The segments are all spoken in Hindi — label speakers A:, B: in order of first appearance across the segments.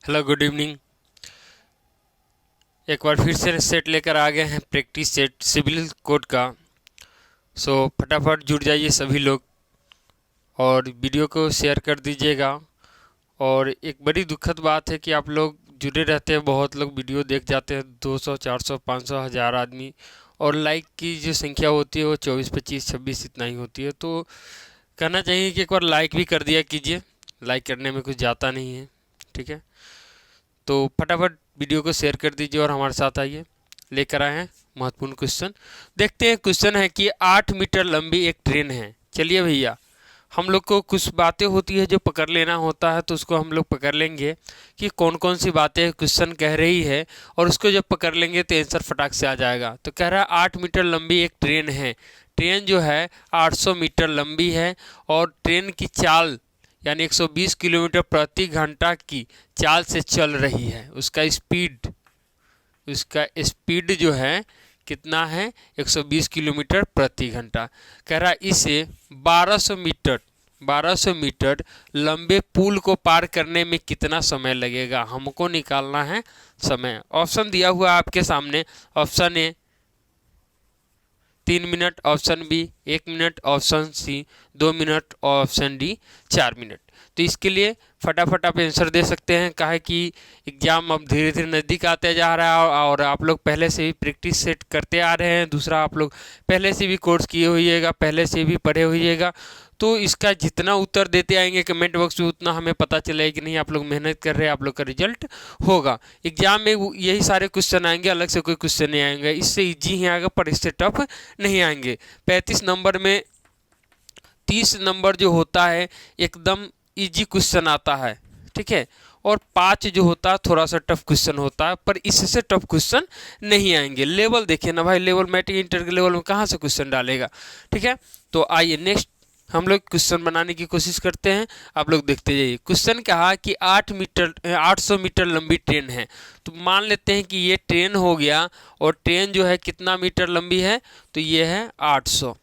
A: Hello, good evening. एक बार फिर से सेट लेकर आ गए हैं, प्रैक्टिस सेट सिविल कोड का। फटाफट जुड़ जाइए सभी लोग और वीडियो को शेयर कर दीजिएगा। और एक बड़ी दुखद बात है कि आप लोग जुड़े रहते हैं, बहुत लोग वीडियो देख जाते हैं, 200 400 500 हज़ार आदमी, और लाइक की जो संख्या होती है वो 24 25 26 इतना ही होती है। तो कहना चाहिए कि एक बार लाइक भी कर दिया कीजिए, लाइक करने में कुछ जाता नहीं है। ठीक है, तो फटाफट वीडियो को शेयर कर दीजिए और हमारे साथ आइए। लेकर आए हैं महत्वपूर्ण क्वेश्चन। देखते हैं, क्वेश्चन है कि 8 मीटर लंबी एक ट्रेन है। चलिए भैया, हम लोग को कुछ बातें होती है जो पकड़ लेना होता है, तो उसको हम लोग पकड़ लेंगे कि कौन कौन सी बातें क्वेश्चन कह रही है, और उसको जब पकड़ लेंगे तो आंसर फटाक से आ जाएगा। तो कह रहा है 8 मीटर लंबी एक ट्रेन है। ट्रेन जो है 800 मीटर लंबी है और ट्रेन की चाल यानी 120 किलोमीटर प्रति घंटा की चाल से चल रही है। उसका स्पीड जो है कितना है, 120 किलोमीटर प्रति घंटा। कह रहा है इसे 1200 मीटर लंबे पुल को पार करने में कितना समय लगेगा, हमको निकालना है समय। ऑप्शन दिया हुआ है आपके सामने। Option A 3 minute, option B 1 minute, option C 2 minute, option D 4 minute. तो इसके लिए फटाफट आप आंसर दे सकते हैं। काहे कि एग्ज़ाम अब धीरे धीरे नज़दीक आते जा रहा है और आप लोग पहले से भी प्रैक्टिस सेट करते आ रहे हैं। दूसरा, आप लोग पहले से भी कोर्स किए होइएगा, पहले से भी पढ़े होइएगा। तो इसका जितना उत्तर देते आएंगे कमेंट बॉक्स में, उतना हमें पता चलेगा कि नहीं आप लोग मेहनत कर रहे हैं, आप लोग का रिजल्ट होगा। एग्जाम में यही सारे क्वेश्चन आएंगे, अलग से कोई क्वेश्चन नहीं आएंगे। इससे ईजी ही आएगा पर इससे टफ नहीं आएंगे। 35 नंबर में 30 नंबर जो होता है एकदम इजी क्वेश्चन आता है, ठीक है। और 5 जो होता है थोड़ा सा टफ क्वेश्चन होता है, पर इससे टफ क्वेश्चन नहीं आएंगे। लेवल देखिए ना भाई, लेवल मैट्रिक इंटर के लेवल में कहाँ से क्वेश्चन डालेगा। ठीक है, तो आइए नेक्स्ट हम लोग क्वेश्चन बनाने की कोशिश करते हैं। आप लोग देखते जाइए। क्वेश्चन कहा कि 800 मीटर लंबी ट्रेन है। तो मान लेते हैं कि ये ट्रेन हो गया, और ट्रेन जो है कितना मीटर लंबी है, तो ये है 800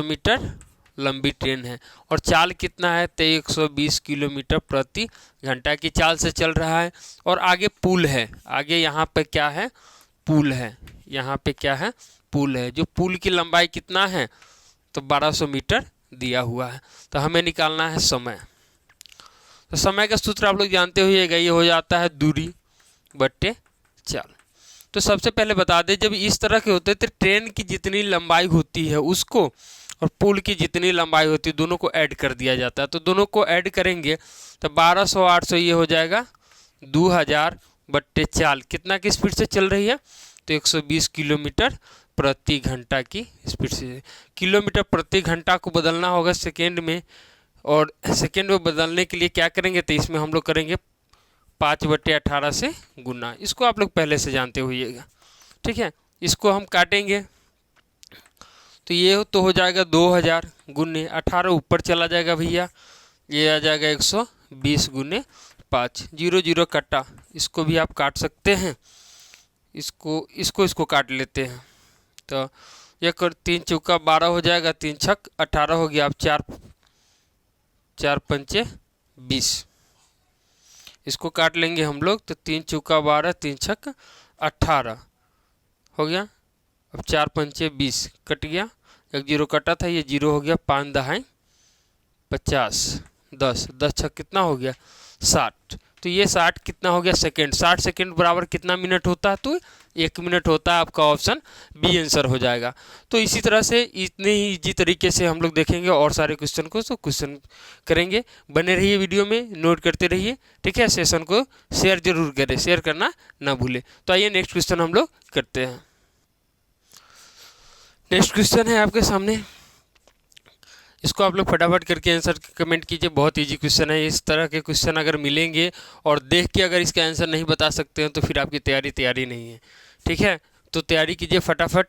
A: मीटर लंबी ट्रेन है। और चाल कितना है, तो 120 किलोमीटर प्रति घंटा की चाल से चल रहा है। और आगे पुल है, आगे यहाँ पे क्या है, पुल है। यहाँ पे क्या है, पुल है। जो पुल की लंबाई कितना है, तो 1200 मीटर दिया हुआ है। तो हमें निकालना है समय। तो समय का सूत्र आप लोग जानते होइएगा, ये हो जाता है दूरी बट्टे चाल। तो सबसे पहले बता दें, जब इस तरह के होते हैं तो ट्रेन की जितनी लंबाई होती है उसको और पुल की जितनी लंबाई होती है दोनों को ऐड कर दिया जाता है। तो दोनों को ऐड करेंगे तो 1200 800 ये हो जाएगा 2000 बट्टे चाल। कितना की स्पीड से चल रही है, तो 120 किलोमीटर प्रति घंटा की स्पीड से। किलोमीटर प्रति घंटा को बदलना होगा सेकेंड में, और सेकेंड में बदलने के लिए क्या करेंगे, तो इसमें हम लोग करेंगे 5/18 से गुना। इसको आप लोग पहले से जानते होइएगा, ठीक है। इसको हम काटेंगे तो ये तो हो जाएगा 2000 गुने 18, ऊपर चला जाएगा भैया, ये आ जाएगा 120 गुने 5। 0 0 कटा, इसको भी आप काट सकते हैं। इसको काट लेते हैं। तो ये 3 चौका 12 हो जाएगा, 3 छक 18 हो गया। अब 4 पंचे 20, इसको काट लेंगे हम लोग। तो 3 चौका 12, 3 छक 18 हो गया। अब 4 पंचे 20 कट गया, 1 0 कटा था, ये 0 हो गया। 5 दहाई 50, 10 छक कितना हो गया 60। तो ये 60 कितना हो गया सेकेंड। 60 सेकेंड बराबर कितना मिनट होता है, तो 1 मिनट होता है। आपका ऑप्शन बी आंसर हो जाएगा। तो इसी तरह से इतने ही इजी तरीके से हम लोग देखेंगे और सारे क्वेश्चन को, तो क्वेश्चन करेंगे। बने रहिए वीडियो में, नोट करते रहिए, ठीक है। सेशन को शेयर जरूर करें, शेयर करना ना भूलें। तो आइए नेक्स्ट क्वेश्चन हम लोग करते हैं। नेक्स्ट क्वेश्चन है आपके सामने, इसको आप लोग फटाफट करके आंसर कमेंट कीजिए। बहुत इजी क्वेश्चन है। इस तरह के क्वेश्चन अगर मिलेंगे और देख के अगर इसका आंसर नहीं बता सकते हैं तो फिर आपकी तैयारी नहीं है, ठीक है। तो तैयारी कीजिए फटाफट,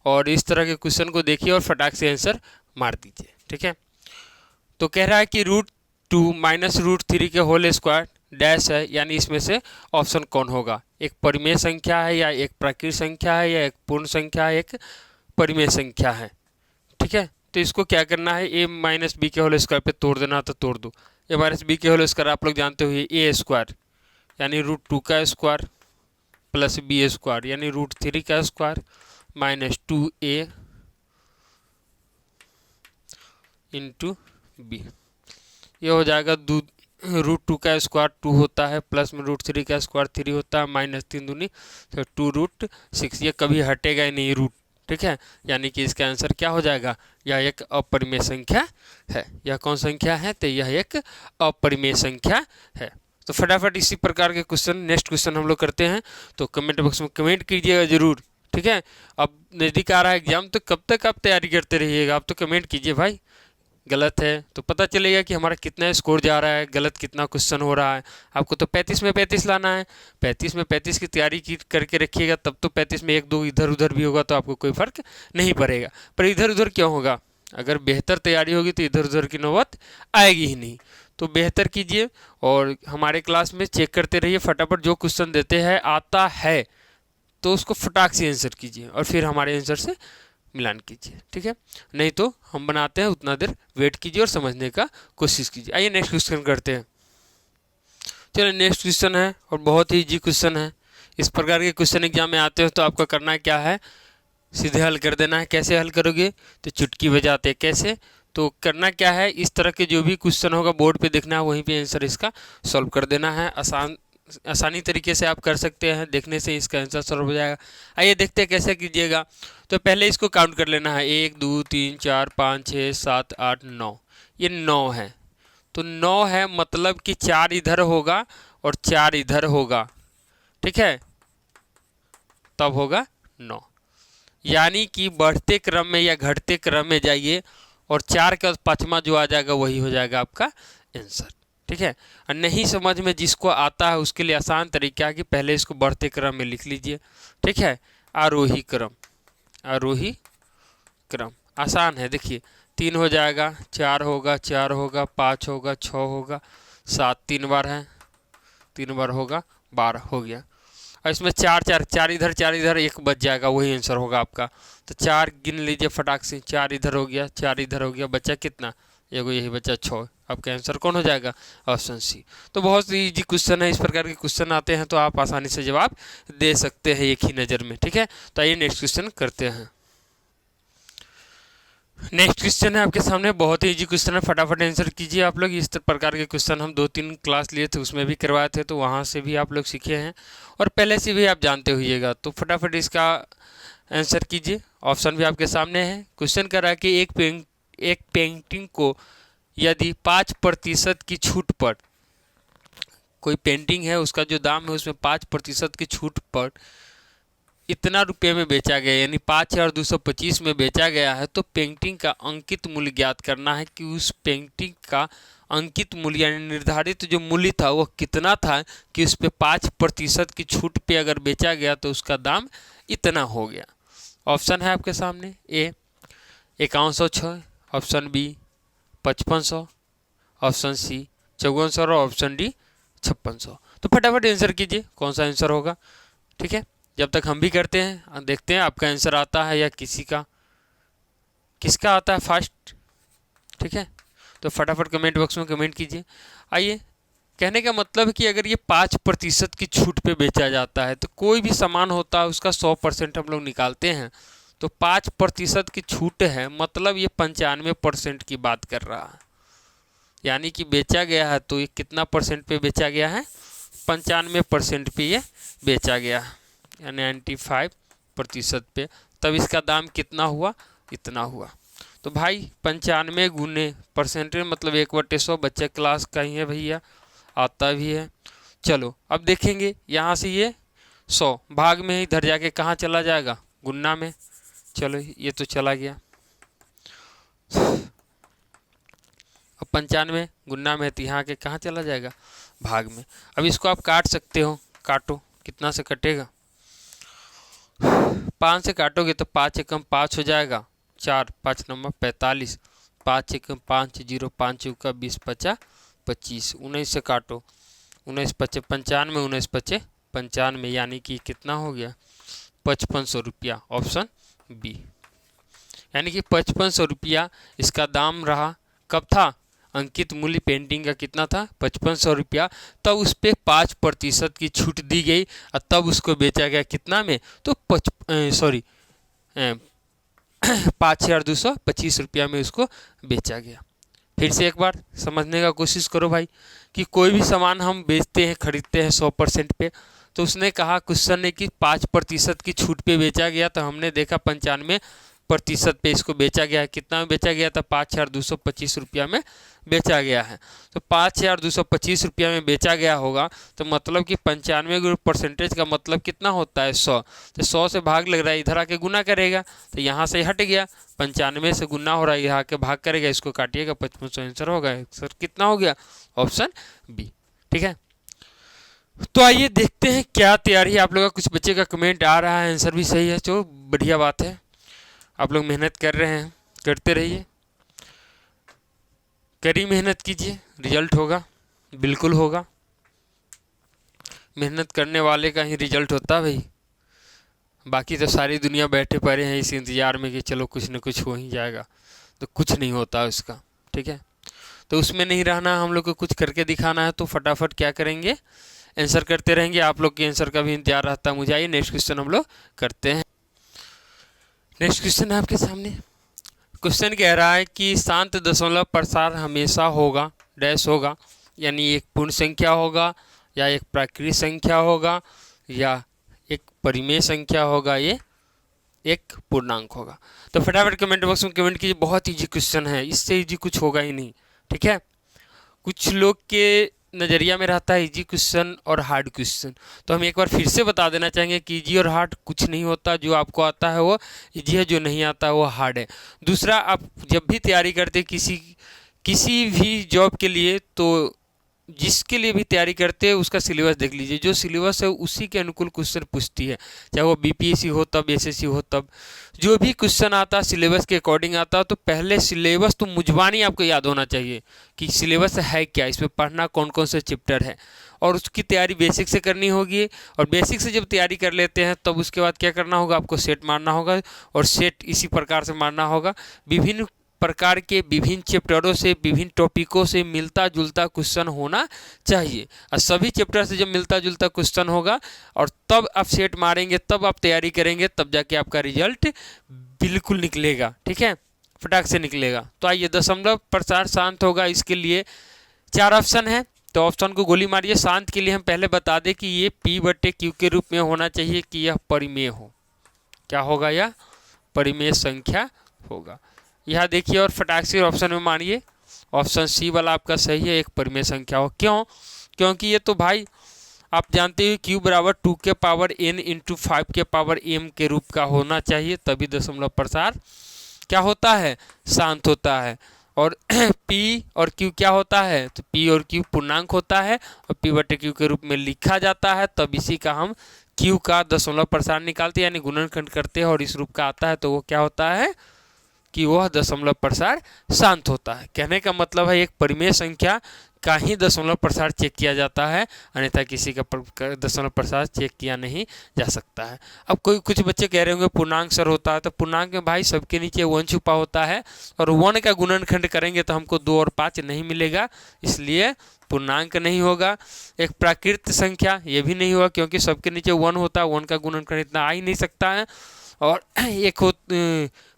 A: और इस तरह के क्वेश्चन को देखिए और फटाक से आंसर मार दीजिए, ठीक है। तो कह रहा है कि √2 माइनस √3 के होल स्क्वायर डैश है, यानी इसमें से ऑप्शन कौन होगा। एक परिमेय संख्या है, या एक प्राकृत संख्या है, या एक पूर्ण संख्या है, एक परिमेय संख्या है, ठीक है। तो इसको क्या करना है, a - b के होल स्क्वायर पे तोड़ देना, तो तोड़ दो। ए माइनस बी के होल स्क्वायर आप लोग जानते हो ए स्क्वायर यानी √2 का स्क्वायर प्लस बी स्क्वायर यानी √3 का square minus 2a into B. ये हो जाएगा √2 का स्क्वायर 2 होता है प्लस में √3 का स्क्वायर 3 होता है माइनस 3 दूनी तो 2√6। ये कभी हटेगा ही नहीं रूट, ठीक है। यानी कि इसका आंसर क्या हो जाएगा, यह एक अपरिमेय संख्या है। यह कौन संख्या है, तो यह एक अपरिमेय संख्या है। तो फटाफट इसी प्रकार के क्वेश्चन नेक्स्ट क्वेश्चन हम लोग करते हैं, तो कमेंट बॉक्स में कमेंट कीजिएगा जरूर, ठीक है। अब नज़दीक आ रहा है एग्जाम, तो कब तक आप तैयारी करते रहिएगा, आप तो कमेंट कीजिए भाई। गलत है तो पता चलेगा कि हमारा कितना स्कोर जा रहा है, गलत कितना क्वेश्चन हो रहा है। आपको तो 35 में 35 लाना है, 35 में 35 की तैयारी की करके रखिएगा, तब तो 35 में 1-2 इधर उधर भी होगा तो आपको कोई फर्क नहीं पड़ेगा। पर इधर उधर क्यों होगा, अगर बेहतर तैयारी होगी तो इधर उधर की नौबत आएगी ही नहीं। तो बेहतर कीजिए और हमारे क्लास में चेक करते रहिए, फटाफट जो क्वेश्चन देते हैं आता है तो उसको फटाक से आंसर कीजिए और फिर हमारे आंसर से मिलान कीजिए, ठीक है। नहीं तो हम बनाते हैं उतना देर वेट कीजिए और समझने का कोशिश कीजिए। आइए नेक्स्ट क्वेश्चन करते हैं। चलिए नेक्स्ट क्वेश्चन है और बहुत ही इजी क्वेश्चन है। इस प्रकार के क्वेश्चन एग्जाम में आते हो तो आपका करना क्या है, सीधे हल कर देना है। कैसे हल करोगे, तो चुटकी बजाते। कैसे, तो करना क्या है, इस तरह के जो भी क्वेश्चन होगा बोर्ड पे देखना है, वहीं पे आंसर इसका सॉल्व कर देना है। आसानी तरीके से आप कर सकते हैं, देखने से इसका आंसर सॉल्व हो जाएगा। आइए देखते हैं कैसे कीजिएगा। तो पहले इसको काउंट कर लेना है, 1 2 3 4 5 6 7 8 9। ये 9 है, तो 9 है मतलब कि 4 इधर होगा और 4 इधर होगा, ठीक है, तब होगा 9। यानी कि बढ़ते क्रम में या घटते क्रम में जाइए और 4 का 5वां जो आ जाएगा वही हो जाएगा आपका आंसर, ठीक है। और नहीं समझ में जिसको आता है उसके लिए आसान तरीका है कि पहले इसको बढ़ते क्रम में लिख लीजिए, ठीक है। आरोही क्रम, आरोही क्रम आसान है। देखिए 3 हो जाएगा, 4 होगा, 4 होगा, 5 होगा, 6 होगा, 7 3 बार है, 3 बार होगा, 12 हो गया। और इसमें 4 4 4 इधर 4 इधर 1 बच जाएगा, वही आंसर होगा आपका। तो 4 गिन लीजिए फटाक से, 4 इधर हो गया, 4 इधर हो गया, बचा कितना, एगो यही बचा 6। आपका आंसर कौन हो जाएगा, ऑप्शन सी। तो बहुत ही इजी क्वेश्चन है, इस प्रकार के क्वेश्चन आते हैं तो आप आसानी से जवाब दे सकते हैं एक ही नज़र में, ठीक है। तो आइए नेक्स्ट क्वेश्चन करते हैं। नेक्स्ट क्वेश्चन है आपके सामने, बहुत ही इजी क्वेश्चन है, फटाफट आंसर कीजिए आप लोग। इस प्रकार के क्वेश्चन हम 2-3 क्लास लिए थे, उसमें भी करवाए थे, तो वहाँ से भी आप लोग सीखे हैं और पहले से भी आप जानते होइएगा। तो फटाफट इसका आंसर कीजिए। ऑप्शन भी आपके सामने है। क्वेश्चन कर रहा है कि एक पेंटिंग को यदि 5% की छूट पर, कोई पेंटिंग है उसका जो दाम है उसमें 5% की छूट पर इतना रुपये में बेचा गया, यानी 5,225 में बेचा गया है, तो पेंटिंग का अंकित मूल्य ज्ञात करना है कि उस पेंटिंग का अंकित मूल्य यानी निर्धारित जो मूल्य था वह कितना था कि उस पर 5% की छूट पे अगर बेचा गया तो उसका दाम इतना हो गया। ऑप्शन है आपके सामने, ए 5106, ऑप्शन बी 5500, ऑप्शन सी 5400 और ऑप्शन डी 5600। तो फटाफट आंसर कीजिए कौन सा आंसर होगा, ठीक है। जब तक हम भी करते हैं, देखते हैं आपका आंसर आता है या किसका आता है फास्ट, ठीक है। तो फटाफट कमेंट बॉक्स में कमेंट कीजिए। आइए, कहने का मतलब कि अगर ये 5% की छूट पे बेचा जाता है तो कोई भी सामान होता है उसका 100% हम लोग निकालते हैं, तो 5% की छूट है मतलब ये 95% की बात कर रहा है। यानी कि बेचा गया है तो ये कितना परसेंट पे बेचा गया है, 95% पे ये बेचा गया है, यानी 95% पे। तब इसका दाम कितना हुआ, इतना हुआ। तो भाई 95 गुने परसेंट मतलब 1/100, बच्चे क्लास का ही है भैया, आता भी है। चलो अब देखेंगे यहाँ से ये 100 भाग में इधर जाके कहाँ चला जाएगा, गुन्ना में। चलो ये तो चला गया। अब 95 गुन्ना में है तो यहाँ के कहाँ चला जाएगा, भाग में। अब इसको आप काट सकते हो, काटो, कितना से कटेगा, 5 से काटोगे तो 5 एकम 5 हो जाएगा, 4 5 नंबर 45, 5 एकम 5 0 5 चौका 20 5 25, 19 से काटो, 19 5 95, 19 5 95, यानी कि कितना हो गया 5500 रुपया, ऑप्शन बी। यानी कि 5500 रुपया इसका दाम रहा, कब था, अंकित मूल्य पेंटिंग का कितना था 5500 रुपया, तब उस पर 5% की छूट दी गई और तब उसको बेचा गया कितना में, तो 5,225 रुपया में उसको बेचा गया। फिर से एक बार समझने का कोशिश करो भाई कि कोई भी सामान हम बेचते हैं खरीदते हैं 100% पे, तो उसने कहा क्वेश्चन ने कि 5% की छूट पे बेचा गया, तो हमने देखा 95% पे इसको बेचा गया है। कितना में बेचा गया था 5,225 रुपया में बेचा गया है। तो 5,225 रुपया में बेचा गया होगा तो मतलब कि 95% का मतलब कितना होता है 100। तो 100 से भाग लग रहा है, इधर आके गुना करेगा तो यहाँ से हट गया, 95 से गुना हो रहा है, यहाँ के भाग करेगा, इसको काटिएगा 5500 आंसर होगा। सर कितना हो गया ऑप्शन बी। ठीक है, तो आइए देखते हैं क्या तैयारी है आप लोगों का। कुछ बच्चे का कमेंट आ रहा है, आंसर भी सही है, जो बढ़िया बात है। आप लोग मेहनत कर रहे हैं, करते रहिए, कड़ी मेहनत कीजिए, रिजल्ट होगा, बिल्कुल होगा। मेहनत करने वाले का ही रिजल्ट होता है भाई। बाकी तो सारी दुनिया बैठे पड़े हैं इस इंतज़ार में कि चलो कुछ न कुछ हो ही जाएगा, तो कुछ नहीं होता उसका। ठीक है, तो उसमें नहीं रहना, हम लोग को कुछ करके दिखाना है। तो फटाफट क्या करेंगे, आंसर करते रहेंगे। आप लोग के आंसर का भी इंतजार रहता है मुझे। आइए नेक्स्ट क्वेश्चन हम लोग करते हैं। नेक्स्ट क्वेश्चन है आपके सामने। क्वेश्चन कह रहा है कि शांत दशमलव प्रसार हमेशा होगा डैश होगा, यानी एक पूर्ण संख्या होगा या एक प्राकृतिक संख्या होगा या एक परिमेय संख्या होगा, ये एक पूर्णांक होगा। तो फटाफट कमेंट बॉक्स में कमेंट कीजिए। बहुत ईजी क्वेश्चन है, इससे ईजी कुछ होगा ही नहीं। ठीक है, कुछ लोग के नज़रिया में रहता है इजी क्वेश्चन और हार्ड क्वेश्चन, तो हम एक बार फिर से बता देना चाहेंगे कि इजी और हार्ड कुछ नहीं होता। जो आपको आता है वो इजी है, जो नहीं आता है वो हार्ड है। दूसरा, आप जब भी तैयारी करते किसी भी जॉब के लिए, तो जिसके लिए भी तैयारी करते हैं उसका सिलेबस देख लीजिए। जो सिलेबस है उसी के अनुकूल क्वेश्चन पूछती है, चाहे वो बीपीएससी हो तब, एसएससी हो तब। जो भी क्वेश्चन आता सिलेबस के अकॉर्डिंग आता, तो पहले सिलेबस तो मुजबानी आपको याद होना चाहिए कि सिलेबस है क्या, इसमें पढ़ना कौन कौन से चैप्टर है, और उसकी तैयारी बेसिक से करनी होगी। और बेसिक से जब तैयारी कर लेते हैं तब उसके बाद क्या करना होगा, आपको सेट मारना होगा, और सेट इसी प्रकार से मारना होगा। विभिन्न प्रकार के विभिन्न चैप्टरों से, विभिन्न टॉपिकों से मिलता जुलता क्वेश्चन होना चाहिए, और सभी चैप्टर से जब मिलता जुलता क्वेश्चन होगा और तब आप सेट मारेंगे, तब आप तैयारी करेंगे, तब जाके आपका रिजल्ट बिल्कुल निकलेगा। ठीक है, फटाक से निकलेगा। तो आइए, दशमलव प्रसार शांत होगा, इसके लिए 4 ऑप्शन है, तो ऑप्शन को गोली मारिए। शांत के लिए हम पहले बता दें कि ये P/Q के रूप में होना चाहिए कि यह परिमेय हो। क्या होगा, यह परिमेय संख्या होगा। यह देखिए, और फटाक से ऑप्शन में मानिए, ऑप्शन सी वाला आपका सही है, एक परिमेय संख्या हो। क्यों? क्योंकि ये तो भाई आप जानते हो Q बराबर 2 के पावर n इंटू 5 के पावर m के रूप का होना चाहिए, तभी दशमलव प्रसार क्या होता है, शांत होता है। और P और Q क्या होता है, तो P और Q पूर्णांक होता है और P/Q के रूप में लिखा जाता है, तब इसी का हम Q का दशमलव प्रसार निकालते हैं, यानी गुणनखंड करते हैं, और इस रूप का आता है, तो वो क्या होता है कि वह दशमलव प्रसार शांत होता है। कहने का मतलब है एक परिमेय संख्या का ही दशमलव प्रसार चेक किया जाता है, अन्यथा किसी का दशमलव प्रसार चेक किया नहीं जा सकता है। अब कुछ बच्चे कह रहे होंगे पूर्णांक सर होता है, तो पूर्णांक में भाई सबके नीचे 1 छुपा होता है, और 1 का गुणनखंड करेंगे तो हमको 2 और 5 नहीं मिलेगा, इसलिए पूर्णांक नहीं होगा। एक प्राकृतिक संख्या, ये भी नहीं होगा क्योंकि सबके नीचे 1 होता है, 1 का गुणनखंड इतना आ ही नहीं सकता है। और एक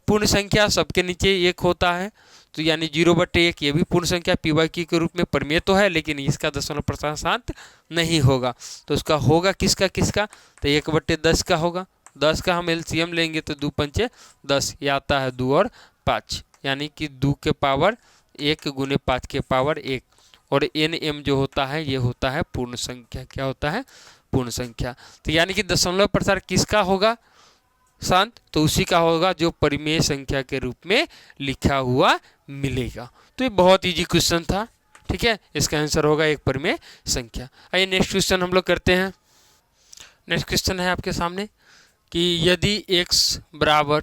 A: पूर्ण संख्या, सबके नीचे 1 होता है, तो यानी 0/1, ये भी पूर्ण संख्या P/Q के रूप में परिमेय तो है, लेकिन इसका दशमलव प्रसार शांत नहीं होगा। तो उसका होगा किसका, तो 1/10 का होगा। 10 का हम LCM लेंगे तो 2 पंचे 10, ये आता है 2 और 5, यानी कि 2 के पावर 1 गुने 5 के पावर 1। और NM जो होता है ये होता है पूर्ण संख्या। क्या होता है, पूर्ण संख्या। तो यानी कि दशमलव प्रसार किसका होगा शांत, तो उसी का होगा जो परिमेय संख्या के रूप में लिखा हुआ मिलेगा। तो ये बहुत इजी क्वेश्चन था। ठीक है, इसका आंसर होगा एक परिमेय संख्या। आइए नेक्स्ट क्वेश्चन हम लोग करते हैं। नेक्स्ट क्वेश्चन है आपके सामने कि यदि x बराबर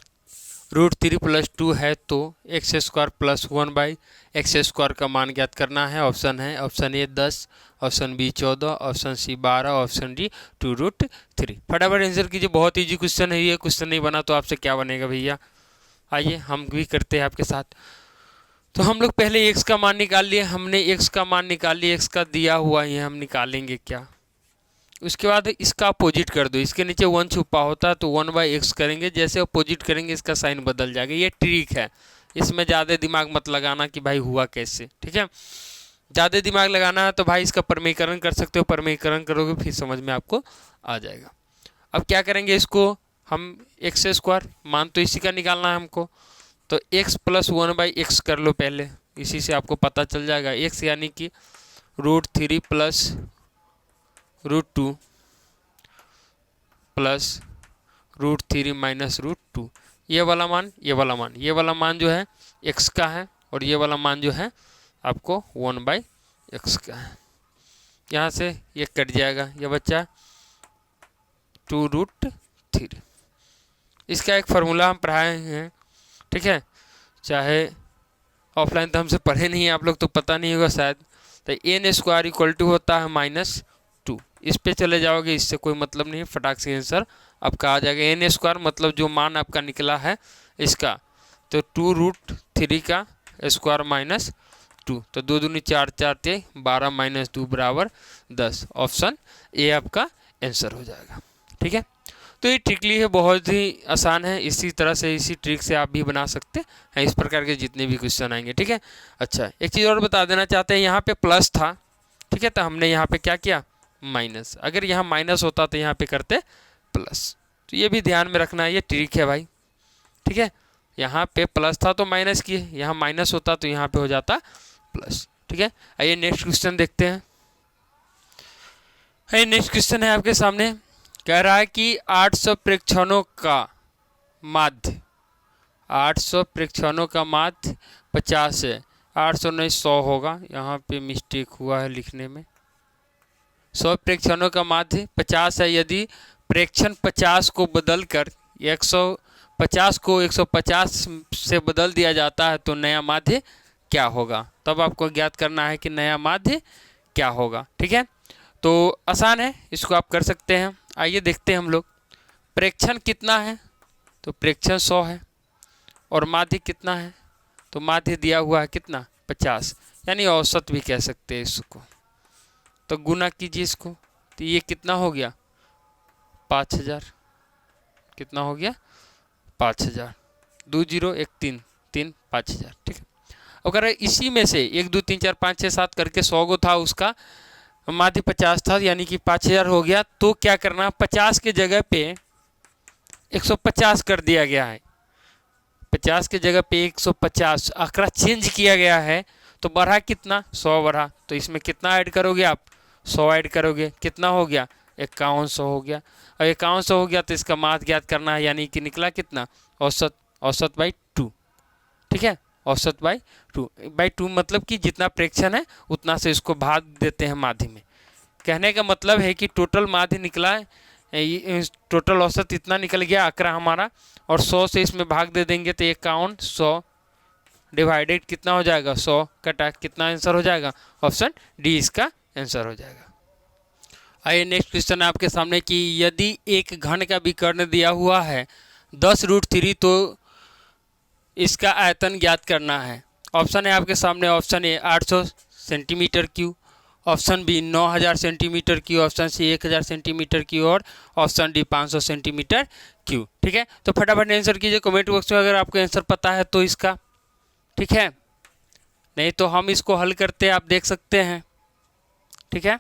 A: √3 + 2 है तो x² + 1/x² का मान ज्ञात करना है। ऑप्शन है, option A 10, option B 14, option C 12, option D 2√3। फटाफट आंसर कीजिए, बहुत इजी क्वेश्चन है ये। क्वेश्चन नहीं बना तो आपसे क्या बनेगा भैया। आइए हम भी करते हैं आपके साथ। तो हम लोग पहले x का मान निकाल लिए, हमने x का मान निकाल लिया, x का दिया हुआ है, हम निकालेंगे क्या, उसके बाद इसका अपोजिट कर दो, इसके नीचे 1 छुपा होता है तो 1/x करेंगे, जैसे अपोजिट करेंगे इसका साइन बदल जाएगा। ये ट्रिक है, इसमें ज़्यादा दिमाग मत लगाना कि भाई हुआ कैसे, ठीक है। ज़्यादा दिमाग लगाना है तो भाई इसका परमीकरण कर सकते हो, परमीकरण करोगे फिर समझ में आपको आ जाएगा। अब क्या करेंगे, इसको हम x² मान तो इसी का निकालना है हमको, तो x + 1/x कर लो पहले, इसी से आपको पता चल जाएगा। x यानी कि √3 + √2 + √3 - √2, ये वाला मान, ये वाला मान, ये वाला मान जो है x का है और ये वाला मान जो है आपको 1/x का है। यहाँ से ये कट जाएगा, ये बच्चा 2√3। इसका एक फार्मूला हम पढ़ाए हैं, ठीक है, चाहे ऑफलाइन तो हमसे पढ़े नहीं है आप लोग, तो पता नहीं होगा शायद। तो n² = होता है -2, इस पे चले जाओगे, इससे कोई मतलब नहीं, फटाक से आंसर आपका आ जाएगा। n² मतलब जो मान आपका निकला है इसका, तो 2√3 का स्क्वायर -2, तो 2 दूनी 4, 4 × 12 - 2 = 10। ऑप्शन ए आपका आंसर हो जाएगा, ठीक है। तो ये ट्रिकली है, बहुत ही आसान है, इसी तरह से, इसी ट्रिक से आप भी बना सकते हैं इस प्रकार के जितने भी क्वेश्चन आएंगे, ठीक है। अच्छा, एक चीज़ और बता देना चाहते हैं, यहाँ पे प्लस था, ठीक है, तो हमने यहाँ पे क्या किया, माइनस। अगर यहाँ माइनस होता तो यहाँ पे करते प्लस, तो ये भी ध्यान में रखना है, ये ट्रिक है भाई, ठीक है। यहाँ पे प्लस था तो माइनस किए, यहाँ माइनस होता तो यहाँ पे हो जाता प्लस, ठीक है। आइए नेक्स्ट क्वेश्चन देखते हैं। आइए नेक्स्ट क्वेश्चन है आपके सामने, कह रहा है कि 800 प्रेक्षणों का माध्य, 800 प्रेक्षणों का माध्य 50 है, 800 नहीं 100 होगा, यहाँ पे मिस्टेक हुआ है लिखने में। 100 प्रेक्षणों का माध्य 50 है, यदि प्रेक्षण 50 को बदलकर 150 को 150 से बदल दिया जाता है तो नया माध्य क्या होगा। तब आपको ज्ञात करना है कि नया माध्य क्या होगा, ठीक है। तो आसान है, इसको आप कर सकते हैं। आइए देखते हैं हम लोग, प्रेक्षण कितना है, तो प्रेक्षण 100 है, और माध्य कितना है, तो माध्य दिया हुआ है कितना 50, यानी औसत भी कह सकते हैं इसको। तो गुना कीजिए इसको, तो ये कितना हो गया 5000, कितना हो गया 5000, 2 0 1 3 3 5000, ठीक है। अगर इसी में से 1 2 3 4 5 6 7 करके 100 गो था, उसका माध्य 50 था, यानी कि 5000 हो गया, तो क्या करना, 50 के जगह पे 150 कर दिया गया है, 50 के जगह पे 150 आंकड़ा चेंज किया गया है, तो बढ़ा कितना 100 बढ़ा, तो इसमें कितना ऐड करोगे आप 100 ऐड करोगे, कितना हो गया 5100 हो गया, और 5100 हो गया तो इसका माध्य ज्ञात करना है, यानी कि निकला कितना औसत, औसत बाई 2, ठीक है, औसत बाई 2 मतलब कि जितना प्रेक्षण है उतना से इसको भाग देते हैं माध्य में। कहने का मतलब है कि टोटल माध्य निकला है, टोटल औसत इतना निकल गया आंकड़ा हमारा, और 100 से इसमें भाग दे देंगे तो 5100 डिवाइडेड कितना हो जाएगा 100 कटा, कितना आंसर हो जाएगा, ऑप्शन डी इसका आंसर हो जाएगा। आइए नेक्स्ट क्वेश्चन है आपके सामने कि यदि एक घन का विकर्ण दिया हुआ है 10√3 तो इसका आयतन ज्ञात करना है। ऑप्शन है आपके सामने, option A 800 centimetre cube, option B 9000 centimetre cube, option C 1000 centimetre cube, और ऑप्शन डी 500 सेंटीमीटर क्यूब, ठीक है। तो फटाफट आंसर कीजिए कमेंट बॉक्स में अगर आपको आंसर पता है तो इसका, ठीक है, नहीं तो हम इसको हल करते आप देख सकते हैं, ठीक है।